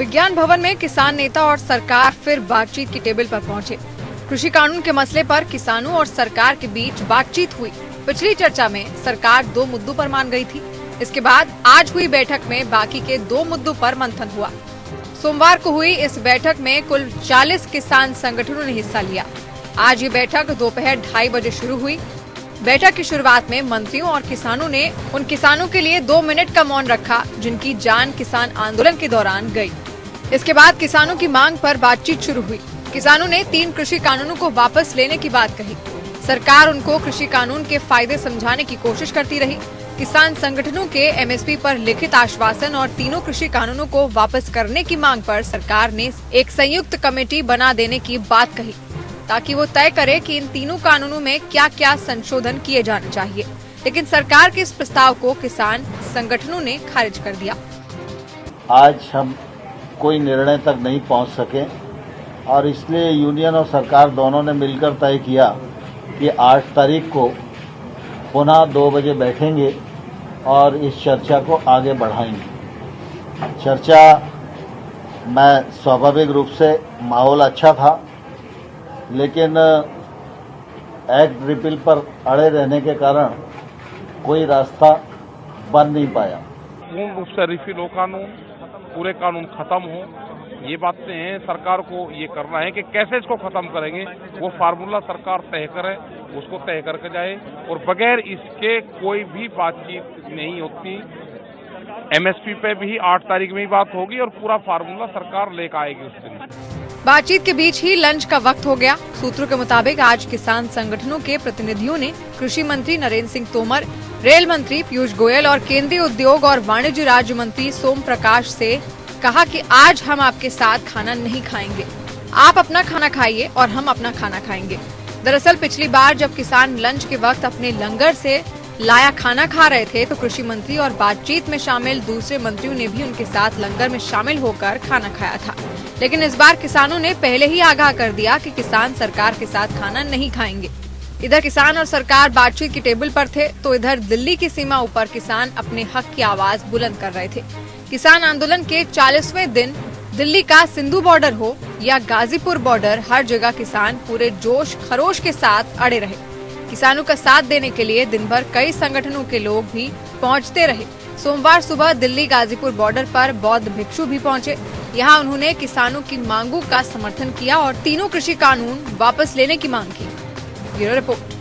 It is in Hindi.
विज्ञान भवन में किसान नेता और सरकार फिर बातचीत की टेबल पर पहुंचे। कृषि कानून के मसले पर किसानों और सरकार के बीच बातचीत हुई। पिछली चर्चा में सरकार 2 मुद्दों पर मान गई थी। इसके बाद आज हुई बैठक में बाकी के 2 मुद्दों पर मंथन हुआ। सोमवार को हुई इस बैठक में कुल 40 किसान संगठनों ने हिस्सा लिया। आज ये बैठक दोपहर 2:30 बजे शुरू हुई। बैठक की शुरुआत में मंत्रियों और किसानों ने उन किसानों के लिए 2 मिनट का मौन रखा जिनकी जान किसान आंदोलन के दौरान गई। इसके बाद किसानों की मांग पर बातचीत शुरू हुई। किसानों ने 3 कृषि कानूनों को वापस लेने की बात कही। सरकार उनको कृषि कानून के फायदे समझाने की कोशिश करती रही। किसान संगठनों के एमएसपी पर लिखित आश्वासन और तीनों कृषि कानूनों को वापस करने की मांग पर सरकार ने एक संयुक्त कमेटी बना देने की बात कही ताकि वो तय करे कि इन तीनों कानूनों में क्या क्या संशोधन किए जाने चाहिए। लेकिन सरकार के इस प्रस्ताव को किसान संगठनों ने खारिज कर दिया। आज हम कोई निर्णय तक नहीं पहुंच सके और इसलिए यूनियन और सरकार दोनों ने मिलकर तय किया कि 8 तारीख को पुनः 2 बजे बैठेंगे और इस चर्चा को आगे बढ़ाएंगे। चर्चा में स्वाभाविक रूप से माहौल अच्छा था, लेकिन एक्ट रिपील पर अड़े रहने के कारण कोई रास्ता बन नहीं पाया। पूर्ण रूप से रिफिल हो कानून, पूरे कानून खत्म हो, ये बातें हैं। सरकार को ये करना है कि कैसे इसको खत्म करेंगे, वो फार्मूला सरकार तय करे, उसको तय करके जाए और बगैर इसके कोई भी बातचीत नहीं होती। एमएसपी पे भी 8 तारीख में ही बात होगी और पूरा फार्मूला सरकार लेकर आएगी उस दिन। बातचीत के बीच ही लंच का वक्त हो गया। सूत्रों के मुताबिक आज किसान संगठनों के प्रतिनिधियों ने कृषि मंत्री नरेंद्र सिंह तोमर, रेल मंत्री पीयूष गोयल और केंद्रीय उद्योग और वाणिज्य राज्य मंत्री सोम प्रकाश से कहा कि आज हम आपके साथ खाना नहीं खाएंगे। आप अपना खाना खाइए और हम अपना खाना खाएंगे। दरअसल पिछली बार जब किसान लंच के वक्त अपने लंगर से लाया खाना खा रहे थे तो कृषि मंत्री और बातचीत में शामिल दूसरे मंत्रियों ने भी उनके साथ लंगर में शामिल होकर खाना खाया था। लेकिन इस बार किसानों ने पहले ही आगाह कर दिया कि किसान सरकार के साथ खाना नहीं खाएंगे। इधर किसान और सरकार बातचीत की टेबल पर थे तो इधर दिल्ली की सीमा ऊपर किसान अपने हक की आवाज बुलंद कर रहे थे। किसान आंदोलन के 40वें दिन दिल्ली का सिंधु बॉर्डर हो या गाजीपुर बॉर्डर, हर जगह किसान पूरे जोश खरोश के साथ अड़े रहे। किसानों का साथ देने के लिए दिन भर कई संगठनों के लोग भी पहुंचते रहे। सोमवार सुबह दिल्ली गाजीपुर बॉर्डर पर बौद्ध भिक्षु भी पहुंचे। यहां उन्होंने किसानों की मांगों का समर्थन किया और तीनों कृषि कानून वापस लेने की मांग की। Bureau report.